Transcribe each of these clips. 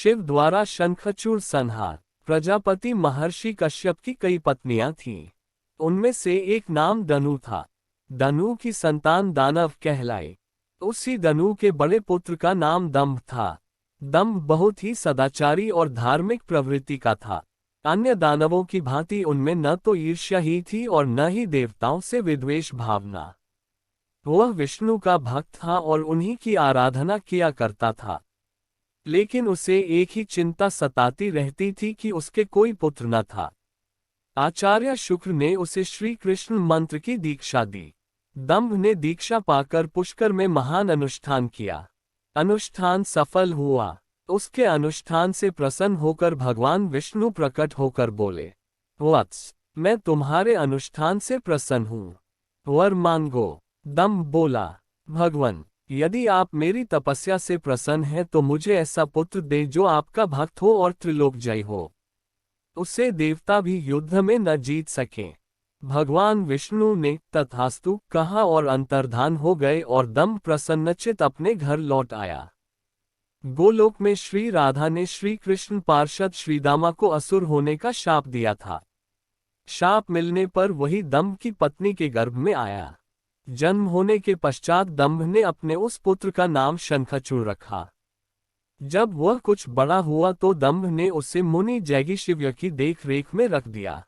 शिव द्वारा शंखचूड़ संहार। प्रजापति महर्षि कश्यप की कई पत्नियां थीं। उनमें से एक नाम दनु था। दनु की संतान दानव कहलाए। उसी दनु के बड़े पुत्र का नाम दंभ था। दंभ बहुत ही सदाचारी और धार्मिक प्रवृत्ति का था। अन्य दानवों की भांति उनमें न तो ईर्ष्या ही थी और न ही देवताओं से विद्वेष भावना। वह विष्णु का भक्त था और उन्हीं की आराधना किया करता था। लेकिन उसे एक ही चिंता सताती रहती थी कि उसके कोई पुत्र न था। आचार्य शुक्र ने उसे श्री कृष्ण मंत्र की दीक्षा दी। दंभ ने दीक्षा पाकर पुष्कर में महान अनुष्ठान किया। अनुष्ठान सफल हुआ। उसके अनुष्ठान से प्रसन्न होकर भगवान विष्णु प्रकट होकर बोले, वत्स, मैं तुम्हारे अनुष्ठान से प्रसन्न हूँ, वर मांगो। दंभ बोला, भगवान, यदि आप मेरी तपस्या से प्रसन्न हैं तो मुझे ऐसा पुत्र दे जो आपका भक्त हो और त्रिलोक जय हो। उसे देवता भी युद्ध में न जीत सकें। भगवान विष्णु ने तथास्तु कहा और अंतर्धान हो गए और दंभ प्रसन्नचित अपने घर लौट आया। गोलोक में श्री राधा ने श्री कृष्ण पार्षद श्रीदामा को असुर होने का शाप दिया था। शाप मिलने पर वही दंभ की पत्नी के गर्भ में आया। जन्म होने के पश्चात दंभ ने अपने उस पुत्र का नाम शंखचूड़ रखा। जब वह कुछ बड़ा हुआ तो दंभ ने उसे मुनि जैगीशिव्य की देखरेख में रख दिया।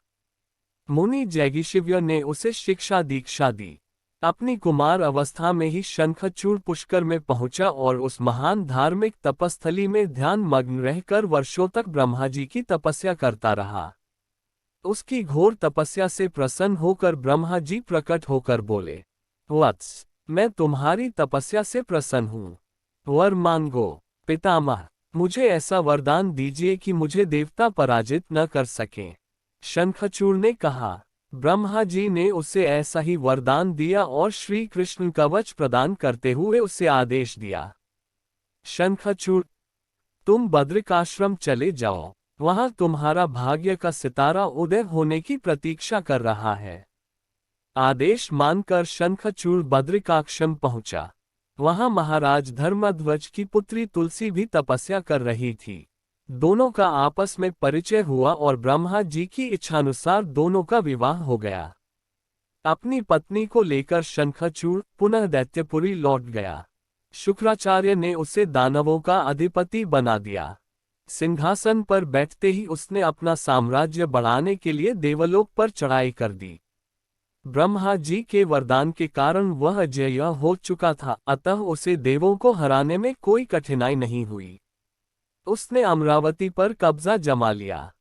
मुनि जैगीशिव्य ने उसे शिक्षा दीक्षा दी। अपनी कुमार अवस्था में ही शंखचूड़ पुष्कर में पहुंचा और उस महान धार्मिक तपस्थली में ध्यान मग्न रहकर वर्षों तक ब्रह्मा जी की तपस्या करता रहा। उसकी घोर तपस्या से प्रसन्न होकर ब्रह्मा जी प्रकट होकर बोले, वत्स, मैं तुम्हारी तपस्या से प्रसन्न हूँ, वर मांगो। पितामह, मुझे ऐसा वरदान दीजिए कि मुझे देवता पराजित न कर सकें। शंखचूड़ ने कहा। ब्रह्मा जी ने उसे ऐसा ही वरदान दिया और श्री कृष्ण कवच प्रदान करते हुए उसे आदेश दिया, शंखचूड़, तुम बद्रिकाश्रम चले जाओ, वहां तुम्हारा भाग्य का सितारा उदय होने की प्रतीक्षा कर रहा है। आदेश मानकर शंखचूड़ बद्रिकाश्रम पहुंचा। वहां महाराज धर्मध्वज की पुत्री तुलसी भी तपस्या कर रही थी। दोनों का आपस में परिचय हुआ और ब्रह्मा जी की इच्छानुसार दोनों का विवाह हो गया। अपनी पत्नी को लेकर शंखचूड़ पुनः दैत्यपुरी लौट गया। शुक्राचार्य ने उसे दानवों का अधिपति बना दिया। सिंहासन पर बैठते ही उसने अपना साम्राज्य बढ़ाने के लिए देवलोक पर चढ़ाई कर दी। ब्रह्मा जी के वरदान के कारण वह अजेय हो चुका था, अतः उसे देवों को हराने में कोई कठिनाई नहीं हुई। उसने अमरावती पर कब्जा जमा लिया।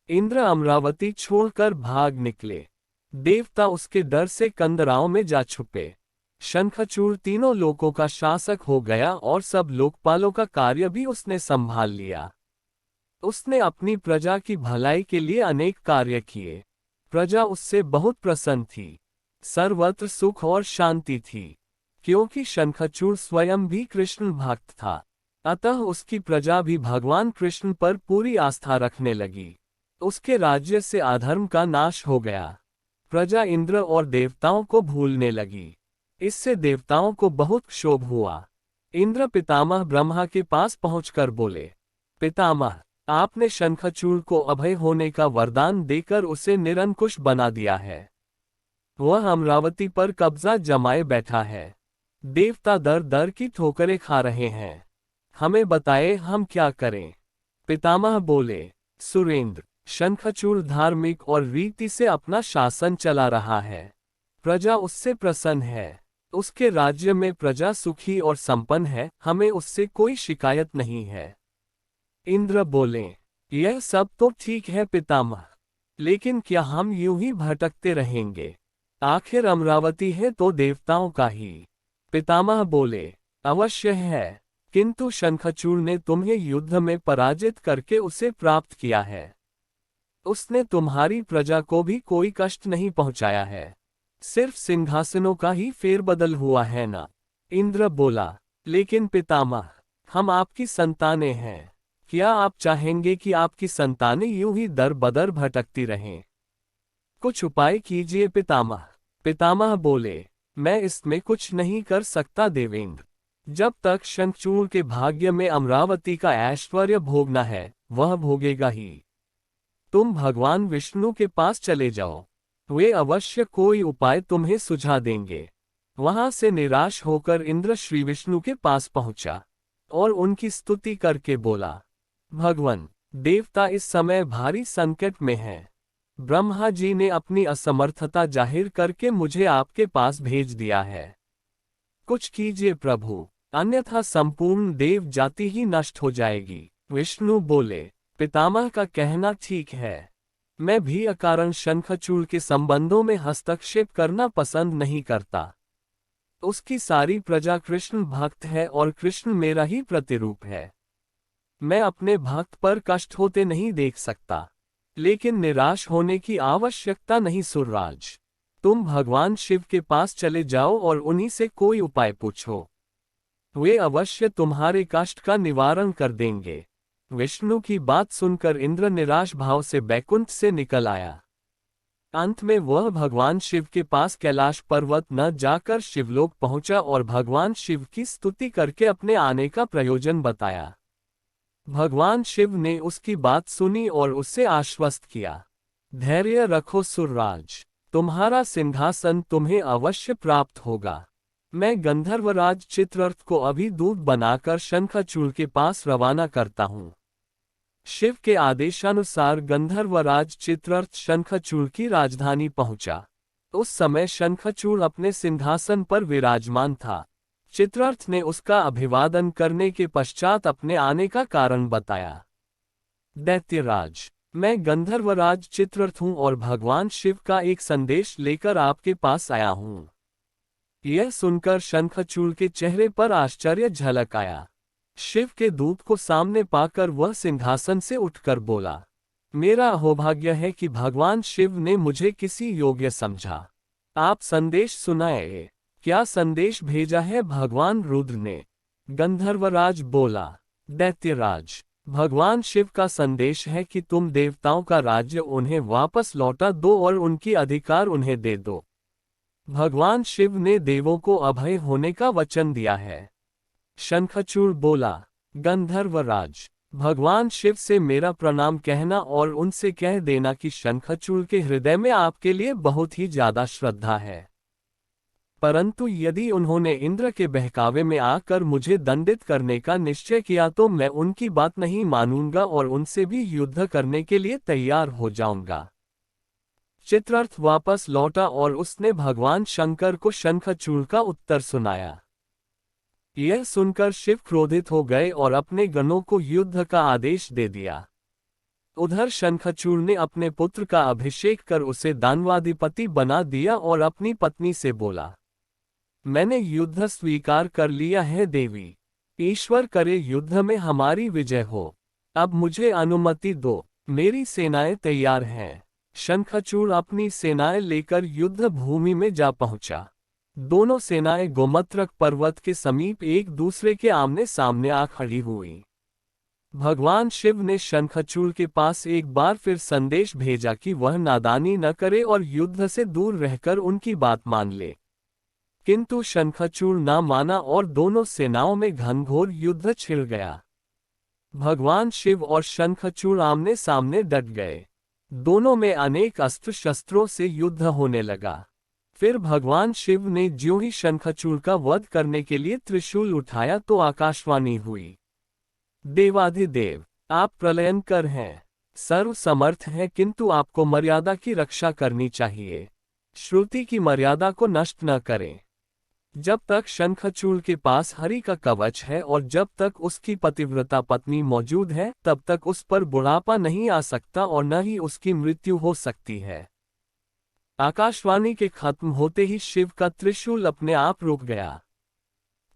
इंद्र अमरावती छोड़कर भाग निकले। देवता उसके डर से कंदराओं में जा छुपे। शंखचूड़ तीनों लोकों का शासक हो गया और सब लोकपालों का कार्य भी उसने संभाल लिया। उसने अपनी प्रजा की भलाई के लिए अनेक कार्य किए। प्रजा उससे बहुत प्रसन्न थी। सर्वत्र सुख और शांति थी। क्योंकि शंखचूड़ स्वयं भी कृष्ण भक्त था, अतः उसकी प्रजा भी भगवान कृष्ण पर पूरी आस्था रखने लगी। उसके राज्य से अधर्म का नाश हो गया। प्रजा इंद्र और देवताओं को भूलने लगी। इससे देवताओं को बहुत क्षोभ हुआ। इंद्र पितामह ब्रह्मा के पास पहुंचकर बोले, पितामह, आपने शंखचूड़ को अभय होने का वरदान देकर उसे निरंकुश बना दिया है। वह अमरावती पर कब्जा जमाए बैठा है। देवता दर दर की ठोकरें खा रहे हैं। हमें बताए हम क्या करें। पितामह बोले, सुरेंद्र, शंखचूड़ धार्मिक और रीति से अपना शासन चला रहा है। प्रजा उससे प्रसन्न है। उसके राज्य में प्रजा सुखी और संपन्न है। हमें उससे कोई शिकायत नहीं है। इंद्र बोले, यह सब तो ठीक है पितामह, लेकिन क्या हम यूं ही भटकते रहेंगे? आखिर अमरावती है तो देवताओं का ही। पितामह बोले, अवश्य है, किंतु शंखचूड़ ने तुम्हें युद्ध में पराजित करके उसे प्राप्त किया है। उसने तुम्हारी प्रजा को भी कोई कष्ट नहीं पहुंचाया है। सिर्फ सिंहासनों का ही फेरबदल हुआ है ना। इंद्र बोला, लेकिन पितामह, हम आपकी संतानें हैं। क्या आप चाहेंगे कि आपकी संतानें यूं ही दर बदर भटकती रहें? कुछ उपाय कीजिए पितामह। पितामह बोले, मैं इसमें कुछ नहीं कर सकता देवेंद्र। जब तक शंखचूड़ के भाग्य में अमरावती का ऐश्वर्य भोगना है, वह भोगेगा ही। तुम भगवान विष्णु के पास चले जाओ, वे अवश्य कोई उपाय तुम्हें सुझा देंगे। वहां से निराश होकर इंद्र श्री विष्णु के पास पहुंचा और उनकी स्तुति करके बोला, भगवान, देवता इस समय भारी संकट में हैं। ब्रह्मा जी ने अपनी असमर्थता जाहिर करके मुझे आपके पास भेज दिया है। कुछ कीजिए प्रभु, अन्यथा संपूर्ण देव जाति ही नष्ट हो जाएगी। विष्णु बोले, पितामह का कहना ठीक है। मैं भी अकारण शंखचूड़ के संबंधों में हस्तक्षेप करना पसंद नहीं करता। उसकी सारी प्रजा कृष्ण भक्त है और कृष्ण मेरा ही प्रतिरूप है। मैं अपने भक्त पर कष्ट होते नहीं देख सकता, लेकिन निराश होने की आवश्यकता नहीं सुरराज। तुम भगवान शिव के पास चले जाओ और उन्हीं से कोई उपाय पूछो, वे अवश्य तुम्हारे कष्ट का निवारण कर देंगे। विष्णु की बात सुनकर इंद्र निराश भाव से बैकुंठ से निकल आया। अंत में वह भगवान शिव के पास कैलाश पर्वत न जाकर शिवलोक पहुंचा और भगवान शिव की स्तुति करके अपने आने का प्रयोजन बताया। भगवान शिव ने उसकी बात सुनी और उससे आश्वस्त किया, धैर्य रखो सुरराज, तुम्हारा सिंहासन तुम्हें अवश्य प्राप्त होगा। मैं गंधर्वराज चित्ररथ को अभी दूत बनाकर शंखचूड़ के पास रवाना करता हूँ। शिव के आदेशानुसार गंधर्वराज चित्ररथ शंखचूड़ की राजधानी पहुंचा। उस समय शंखचूड़ अपने सिंहासन पर विराजमान था। चित्ररथ ने उसका अभिवादन करने के पश्चात अपने आने का कारण बताया। दैत्यराज, मैं गंधर्वराज चित्ररथ हूँ और भगवान शिव का एक संदेश लेकर आपके पास आया हूँ। यह सुनकर शंखचूड़ के चेहरे पर आश्चर्य झलक आया। शिव के दूत को सामने पाकर वह सिंहासन से उठकर बोला, मेरा अहोभाग्य है कि भगवान शिव ने मुझे किसी योग्य समझा। आप संदेश सुनाए। क्या संदेश भेजा है भगवान रुद्र ने? गंधर्वराज बोला, दैत्यराज, भगवान शिव का संदेश है कि तुम देवताओं का राज्य उन्हें वापस लौटा दो और उनकी अधिकार उन्हें दे दो। भगवान शिव ने देवों को अभय होने का वचन दिया है। शंखचूड़ बोला, गंधर्वराज, भगवान शिव से मेरा प्रणाम कहना और उनसे कह देना कि शंखचूड़ के हृदय में आपके लिए बहुत ही ज्यादा श्रद्धा है। परंतु यदि उन्होंने इंद्र के बहकावे में आकर मुझे दंडित करने का निश्चय किया तो मैं उनकी बात नहीं मानूंगा और उनसे भी युद्ध करने के लिए तैयार हो जाऊंगा। चित्ररथ वापस लौटा और उसने भगवान शंकर को शंखचूड़ का उत्तर सुनाया। यह सुनकर शिव क्रोधित हो गए और अपने गणों को युद्ध का आदेश दे दिया। उधर शंखचूड़ ने अपने पुत्र का अभिषेक कर उसे दानवाधिपति बना दिया और अपनी पत्नी से बोला, मैंने युद्ध स्वीकार कर लिया है देवी, ईश्वर करे युद्ध में हमारी विजय हो। अब मुझे अनुमति दो, मेरी सेनाएं तैयार हैं। शंखचूड़ अपनी सेनाएं लेकर युद्ध भूमि में जा पहुंचा। दोनों सेनाएं गोमत्रक पर्वत के समीप एक दूसरे के आमने सामने आ खड़ी हुई। भगवान शिव ने शंखचूड़ के पास एक बार फिर संदेश भेजा कि वह नादानी न करे और युद्ध से दूर रहकर उनकी बात मान ले। किंतु शंखचूड़ न माना और दोनों सेनाओं में घनघोर युद्ध छिड़ गया। भगवान शिव और शंखचूड़ आमने सामने डट गए। दोनों में अनेक अस्त्र शस्त्रों से युद्ध होने लगा। फिर भगवान शिव ने ज्यों ही शंखचूड़ का वध करने के लिए त्रिशूल उठाया तो आकाशवाणी हुई, देवाधिदेव, आप प्रलयंकर हैं, सर्व समर्थ हैं, किंतु आपको मर्यादा की रक्षा करनी चाहिए। श्रुति की मर्यादा को नष्ट न करें। जब तक शंखचूड़ के पास हरि का कवच है और जब तक उसकी पतिव्रता पत्नी मौजूद है तब तक उस पर बुढ़ापा नहीं आ सकता और न ही उसकी मृत्यु हो सकती है। आकाशवाणी के खत्म होते ही शिव का त्रिशूल अपने आप रुक गया।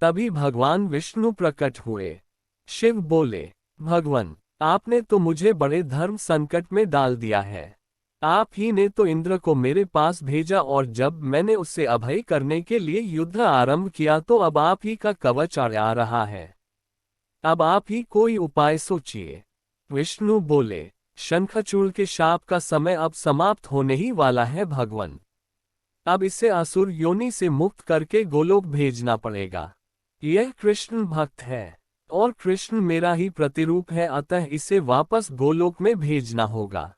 तभी भगवान विष्णु प्रकट हुए। शिव बोले, भगवान, आपने तो मुझे बड़े धर्म संकट में डाल दिया है। आप ही ने तो इंद्र को मेरे पास भेजा और जब मैंने उससे अभय करने के लिए युद्ध आरंभ किया तो अब आप ही का कवच आ रहा है। अब आप ही कोई उपाय सोचिए। विष्णु बोले, शंखचूड़ के शाप का समय अब समाप्त होने ही वाला है भगवान। अब इसे असुर योनि से मुक्त करके गोलोक भेजना पड़ेगा। यह कृष्ण भक्त है और कृष्ण मेरा ही प्रतिरूप है, अतः इसे वापस गोलोक में भेजना होगा।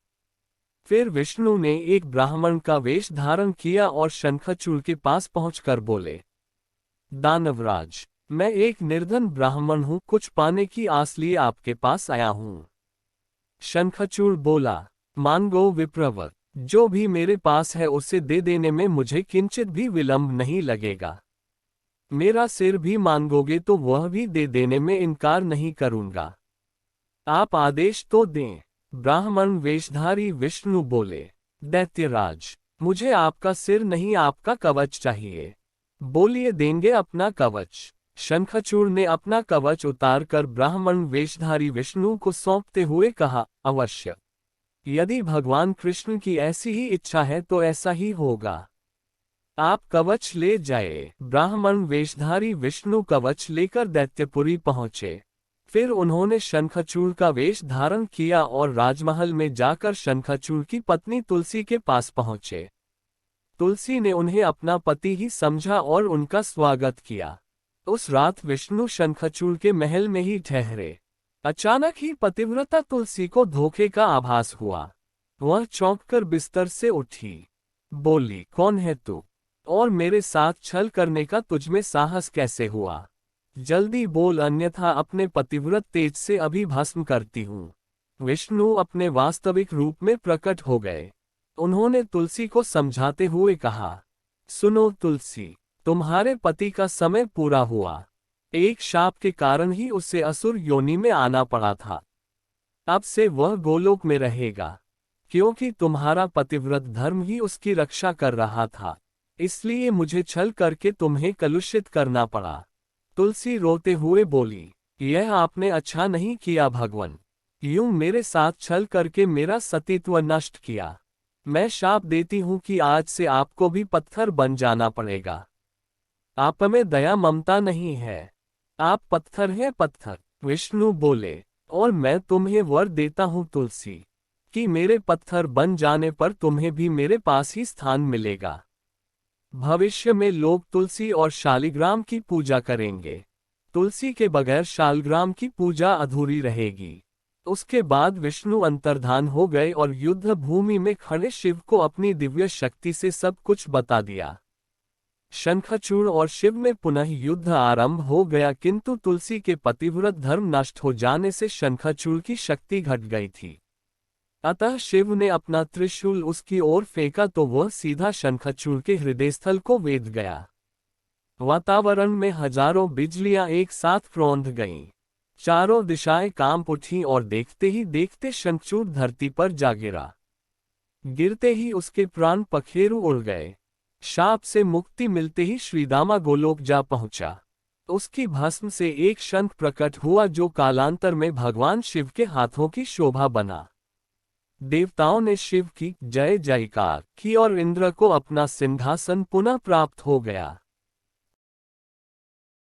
फिर विष्णु ने एक ब्राह्मण का वेश धारण किया और शंखचूड़ के पास पहुंचकर बोले, दानवराज, मैं एक निर्धन ब्राह्मण हूं, कुछ पाने की आस लिए आपके पास आया हूं। शंखचूड़ बोला, मांगो विप्रवर, जो भी मेरे पास है उसे दे देने में मुझे किंचित भी विलंब नहीं लगेगा। मेरा सिर भी मांगोगे तो वह भी दे देने में इनकार नहीं करूंगा। आप आदेश तो दें। ब्राह्मण वेशधारी विष्णु बोले, दैत्यराज, मुझे आपका सिर नहीं आपका कवच चाहिए। बोलिए, देंगे अपना कवच। शंखचूड़ ने अपना कवच उतारकर ब्राह्मण वेशधारी विष्णु को सौंपते हुए कहा, अवश्य, यदि भगवान कृष्ण की ऐसी ही इच्छा है तो ऐसा ही होगा। आप कवच ले जाए। ब्राह्मण वेशधारी विष्णु कवच लेकर दैत्यपुरी पहुंचे। फिर उन्होंने शंखचूड़ का वेश धारण किया और राजमहल में जाकर शंखचूड़ की पत्नी तुलसी के पास पहुंचे। तुलसी ने उन्हें अपना पति ही समझा और उनका स्वागत किया। उस रात विष्णु शंखचूड़ के महल में ही ठहरे। अचानक ही पतिव्रता तुलसी को धोखे का आभास हुआ। वह चौंककर बिस्तर से उठी। बोली, कौन है तू और मेरे साथ छल करने का तुझमें साहस कैसे हुआ? जल्दी बोल, अन्यथा अपने पतिव्रत तेज से अभी भस्म करती हूँ। विष्णु अपने वास्तविक रूप में प्रकट हो गए। उन्होंने तुलसी को समझाते हुए कहा, सुनो तुलसी, तुम्हारे पति का समय पूरा हुआ। एक शाप के कारण ही उसे असुर योनि में आना पड़ा था। अब से वह गोलोक में रहेगा। क्योंकि तुम्हारा पतिव्रत धर्म ही उसकी रक्षा कर रहा था, इसलिए मुझे छल करके तुम्हें कलुषित करना पड़ा। तुलसी रोते हुए बोली, यह आपने अच्छा नहीं किया भगवान। यूं मेरे साथ छल करके मेरा सतीत्व नष्ट किया। मैं शाप देती हूं कि आज से आपको भी पत्थर बन जाना पड़ेगा। आप में दया ममता नहीं है। आप पत्थर हैं, पत्थर। विष्णु बोले, और मैं तुम्हें वर देता हूं तुलसी, कि मेरे पत्थर बन जाने पर तुम्हें भी मेरे पास ही स्थान मिलेगा। भविष्य में लोग तुलसी और शालिग्राम की पूजा करेंगे। तुलसी के बगैर शालग्राम की पूजा अधूरी रहेगी। उसके बाद विष्णु अंतर्धान हो गए और युद्ध भूमि में खड़े शिव को अपनी दिव्य शक्ति से सब कुछ बता दिया। शंखचूड़ और शिव में पुनः युद्ध आरंभ हो गया, किंतु तुलसी के पतिव्रत धर्म नष्ट हो जाने से शंखचूड़ की शक्ति घट गई थी। अतः शिव ने अपना त्रिशूल उसकी ओर फेंका तो वह सीधा शंखचूड़ के हृदयस्थल को वेध गया। वातावरण में हजारों बिजलियां एक साथ रौंद गईं। चारों दिशाएं कांप उठीं और देखते ही देखते शंखचूड़ धरती पर जा गिरा। गिरते ही उसके प्राण पखेरु उड़ गए। शाप से मुक्ति मिलते ही श्रीदामा गोलोक जा पहुंचा। उसकी भस्म से एक शंख प्रकट हुआ जो कालांतर में भगवान शिव के हाथों की शोभा बना। देवताओं ने शिव की जय जयकार की और इंद्र को अपना सिंहासन पुनः प्राप्त हो गया।